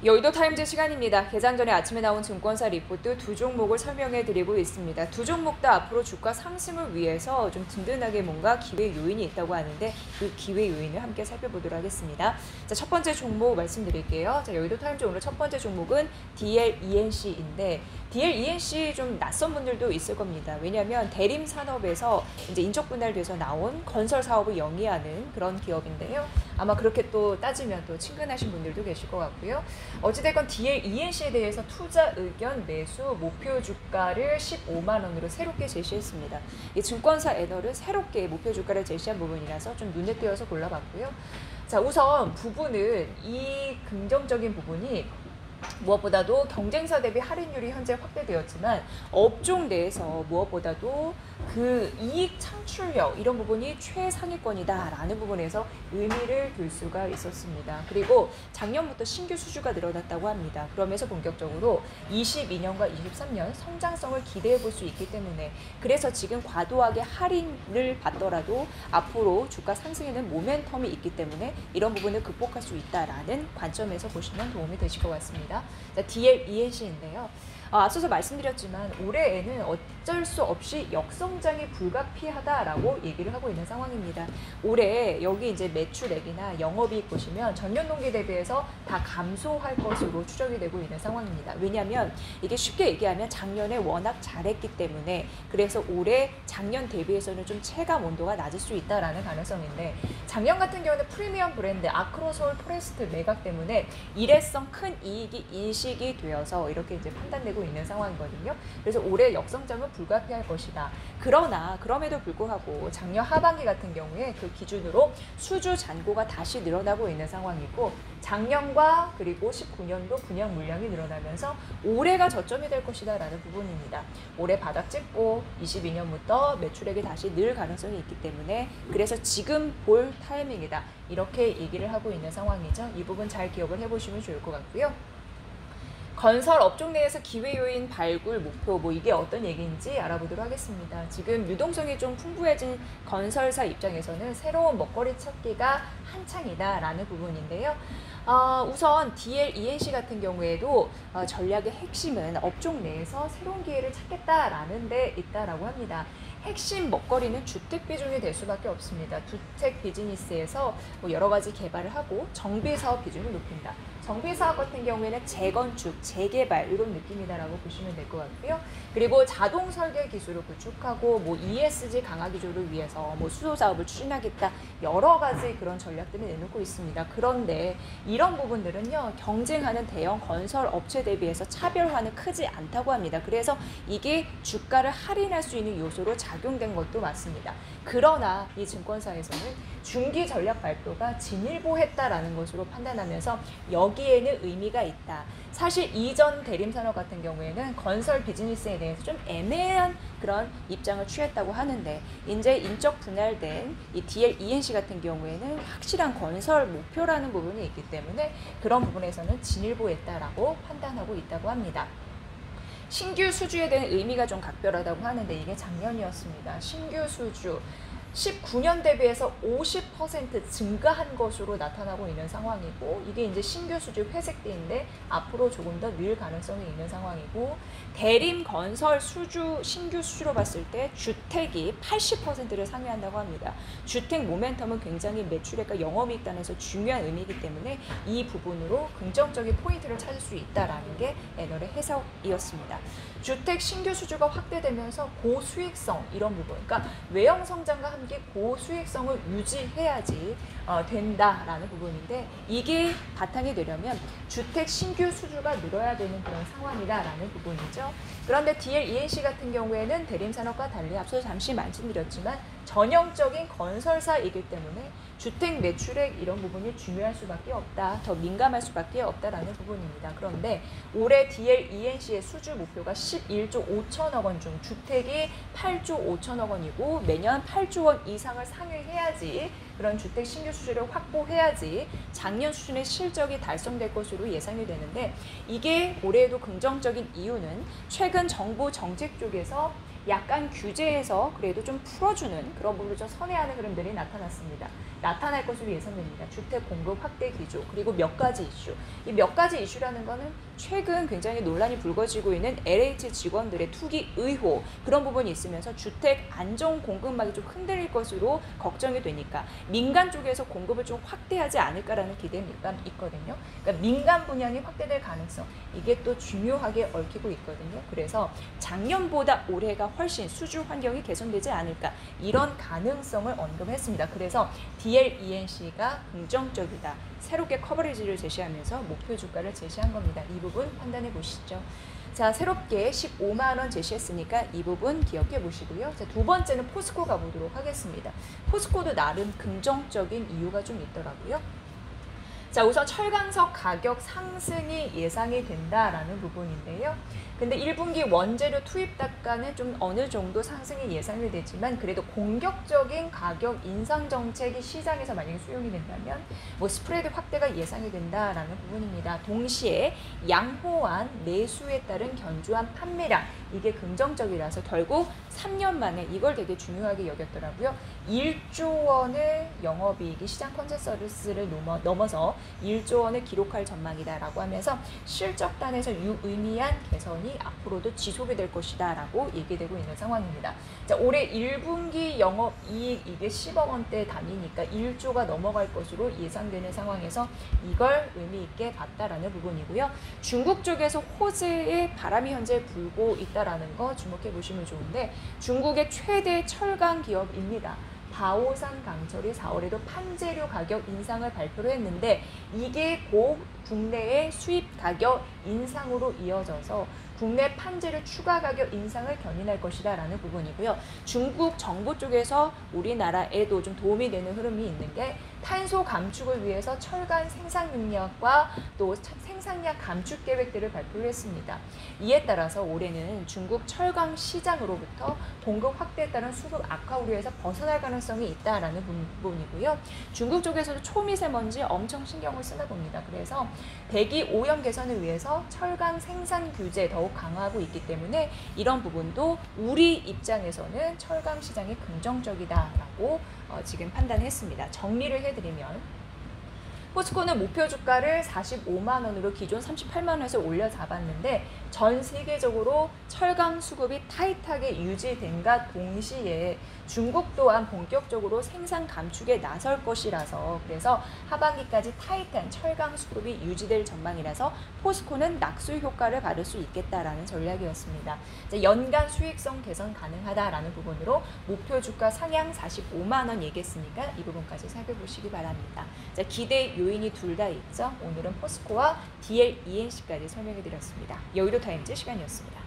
여의도 타임즈 시간입니다. 개장 전에 아침에 나온 증권사 리포트 두 종목을 설명해 드리고 있습니다. 두 종목 다 앞으로 주가 상승을 위해서 좀 든든하게 뭔가 기회 요인이 있다고 하는데 그 기회 요인을 함께 살펴보도록 하겠습니다. 자, 첫 번째 종목 말씀드릴게요. 자, 여의도 타임즈 오늘 첫 번째 종목은 DLENC인데 DLENC 좀 낯선 분들도 있을 겁니다. 왜냐하면 대림 산업에서 이제 인적 분할돼서 나온 건설 사업을 영위하는 그런 기업인데요. 아마 그렇게 또 따지면 또 친근하신 분들도 계실 것 같고요. 어찌됐건 DLENC에 대해서 투자 의견 매수 목표 주가를 15만 원으로 새롭게 제시했습니다. 이 증권사 애널은 새롭게 목표 주가를 제시한 부분이라서 좀 눈에 띄어서 골라봤고요. 자, 우선 부분은 이 긍정적인 부분이 무엇보다도 경쟁사 대비 할인율이 현재 확대되었지만 업종 내에서 무엇보다도 그 이익 창출력 이런 부분이 최상위권이다라는 부분에서 의미를 둘 수가 있었습니다. 그리고 작년부터 신규 수주가 늘어났다고 합니다. 그러면서 본격적으로 22년과 23년 성장성을 기대해 볼 수 있기 때문에 그래서 지금 과도하게 할인을 받더라도 앞으로 주가 상승에는 모멘텀이 있기 때문에 이런 부분을 극복할 수 있다라는 관점에서 보시면 도움이 되실 것 같습니다. 자, DLENC인데요. 앞서서 말씀드렸지만 올해에는 어쩔 수 없이 역성장이 불가피하다라고 얘기를 하고 있는 상황입니다. 올해 여기 이제 매출액이나 영업이익 보시면 전년 동기 대비해서 다 감소할 것으로 추정이 되고 있는 상황입니다. 왜냐하면 이게 쉽게 얘기하면 작년에 워낙 잘했기 때문에 그래서 올해 작년 대비해서는 좀 체감 온도가 낮을 수 있다라는 가능성인데 작년 같은 경우는 프리미엄 브랜드 아크로솔 포레스트 매각 때문에 일회성 큰 이익이 인식이 되어서 이렇게 이제 판단되고 있는 상황이거든요. 그래서 올해 역성장은 불가피할 것이다. 그러나 그럼에도 불구하고 작년 하반기 같은 경우에 그 기준으로 수주 잔고가 다시 늘어나고 있는 상황이고 작년과 그리고 19년도 분양 물량이 늘어나면서 올해가 저점이 될 것이다 라는 부분입니다. 올해 바닥 찍고 22년부터 매출액이 다시 늘 가능성이 있기 때문에 그래서 지금 볼 타이밍이다. 이렇게 얘기를 하고 있는 상황이죠. 이 부분 잘 기억을 해보시면 좋을 것 같고요. 건설 업종 내에서 기회 요인 발굴 목표 뭐 이게 어떤 얘기인지 알아보도록 하겠습니다. 지금 유동성이 좀 풍부해진 건설사 입장에서는 새로운 먹거리 찾기가 한창이다라는 부분인데요. 우선 DLENC 같은 경우에도 전략의 핵심은 업종 내에서 새로운 기회를 찾겠다라는 데 있다라고 합니다. 핵심 먹거리는 주택 비중이 될 수밖에 없습니다. 주택 비즈니스에서 뭐 여러 가지 개발을 하고 정비 사업 비중을 높인다. 정비 사업 같은 경우에는 재건축, 재개발 이런 느낌이다라고 보시면 될 것 같고요. 그리고 자동 설계 기술을 구축하고 뭐 ESG 강화 기조를 위해서 뭐 수소 사업을 추진하겠다. 여러 가지 그런 전략들을 내놓고 있습니다. 그런데 이런 부분들은요. 경쟁하는 대형 건설 업체 대비해서 차별화는 크지 않다고 합니다. 그래서 이게 주가를 할인할 수 있는 요소로 작용된 것도 맞습니다. 그러나 이 증권사에서는 중기 전략 발표가 진일보했다라는 것으로 판단하면서 여기에는 의미가 있다. 사실 이전 대림산업 같은 경우에는 건설 비즈니스에 대해서 좀 애매한 그런 입장을 취했다고 하는데 이제 인적 분할된 이 DLENC 같은 경우에는 확실한 건설 목표라는 부분이 있기 때문에 그런 부분에서는 진일보했다라고 판단하고 있다고 합니다. 신규 수주에 대한 의미가 좀 각별하다고 하는데 이게 작년이었습니다. 신규 수주 19년 대비해서 50% 증가한 것으로 나타나고 있는 상황이고 이게 이제 신규 수주 회색대인데 앞으로 조금 더 늘 가능성이 있는 상황이고 대림 건설 수주 신규 수주로 봤을 때 주택이 80%를 상회한다고 합니다. 주택 모멘텀은 굉장히 매출액과 영업이익 단에서 중요한 의미이기 때문에 이 부분으로 긍정적인 포인트를 찾을 수 있다라는 게 애널의 해석이었습니다. 주택 신규 수주가 확대되면서 고수익성 이런 부분, 그러니까 외형 성장과 함께 고수익성을 유지해야지 된다라는 부분인데 이게 바탕이 되려면 주택 신규 수주가 늘어야 되는 그런 상황이다라는 부분이죠. 그런데 DLENC 같은 경우에는 대림산업과 달리 앞서 잠시 말씀드렸지만 전형적인 건설사이기 때문에 주택 매출액 이런 부분이 중요할 수밖에 없다. 더 민감할 수밖에 없다라는 부분입니다. 그런데 올해 DLENC의 수주 목표가 11조 5천억 원 중 주택이 8조 5천억 원이고 매년 8조 원 이상을 상회해야지 그런 주택 신규 수주를 확보해야지 작년 수준의 실적이 달성될 것으로 예상이 되는데 이게 올해에도 긍정적인 이유는 최근 정부 정책 쪽에서 약간 규제에서 그래도 좀 풀어주는 그런 부분을 좀 선회하는 흐름들이 나타났습니다. 나타날 것으로 예상됩니다. 주택 공급 확대 기조 그리고 몇 가지 이슈. 이 몇 가지 이슈라는 거는 최근 굉장히 논란이 불거지고 있는 LH 직원들의 투기 의혹 그런 부분이 있으면서 주택 안정 공급망이 좀 흔들릴 것으로 걱정이 되니까 민간 쪽에서 공급을 좀 확대하지 않을까라는 기대가 있거든요. 그러니까 민간 분양이 확대될 가능성 이게 또 중요하게 얽히고 있거든요. 그래서 작년보다 올해가 훨씬 수주 환경이 개선되지 않을까 이런 가능성을 언급했습니다. 그래서 DLENC가 긍정적이다. 새롭게 커버리지를 제시하면서 목표 주가를 제시한 겁니다. 이 부분 판단해 보시죠. 자, 새롭게 15만 원 제시했으니까 이 부분 기억해 보시고요. 자, 두 번째는 포스코 가보도록 하겠습니다. 포스코도 나름 긍정적인 이유가 좀 있더라고요. 자, 우선 철강석 가격 상승이 예상이 된다라는 부분인데요. 근데 1분기 원재료 투입 단가는 좀 어느 정도 상승이 예상이 되지만 그래도 공격적인 가격 인상 정책이 시장에서 만약에 수용이 된다면 뭐 스프레드 확대가 예상이 된다라는 부분입니다. 동시에 양호한 내수에 따른 견조한 판매량 이게 긍정적이라서 결국 3년 만에 이걸 되게 중요하게 여겼더라고요. 1조 원의 영업이익이 시장 컨센서스를 넘어서 1조 원을 기록할 전망이다라고 하면서 실적단에서 유의미한 개선이 앞으로도 지속이 될 것이다 라고 얘기되고 있는 상황입니다. 자, 올해 1분기 영업이익 이게 10억 원대 단위니까 1조가 넘어갈 것으로 예상되는 상황에서 이걸 의미 있게 봤다라는 부분이고요. 중국 쪽에서 호재의 바람이 현재 불고 있다라는 거 주목해 보시면 좋은데 중국의 최대 철강 기업입니다. 바오산 강철이 4월에도 판재료 가격 인상을 발표를 했는데 이게 곧 국내의 수입 가격 인상으로 이어져서 국내 판재료 추가 가격 인상을 견인할 것이다 라는 부분이고요. 중국 정부 쪽에서 우리나라에도 좀 도움이 되는 흐름이 있는 게 탄소 감축을 위해서 철강 생산 능력과 또 생산량 감축 계획들을 발표를 했습니다. 이에 따라서 올해는 중국 철강 시장으로부터 공급 확대에 따른 수급 악화 우려에서 벗어날 가능성이 있다라는 부분이고요. 중국 쪽에서도 초미세먼지 엄청 신경을 쓰나 봅니다. 그래서 대기 오염 개선을 위해서 철강 생산 규제 더욱 강화하고 있기 때문에 이런 부분도 우리 입장에서는 철강 시장이 긍정적이다라고 지금 판단했습니다. 정리를 해드리면 포스코는 목표 주가를 45만 원으로 기존 38만 원에서 올려 잡았는데 전 세계적으로 철강 수급이 타이트하게 유지된과 동시에 중국 또한 본격적으로 생산 감축에 나설 것이라서 그래서 하반기까지 타이트한 철강 수급이 유지될 전망이라서 포스코는 낙수 효과를 받을 수 있겠다라는 전략이었습니다. 연간 수익성 개선 가능하다라는 부분으로 목표 주가 상향 45만 원 얘기했으니까 이 부분까지 살펴보시기 바랍니다. 기대 요인이 둘 다 있죠. 오늘은 포스코와 DLENC까지 설명해 드렸습니다. 여의도 타임즈 시간이었습니다.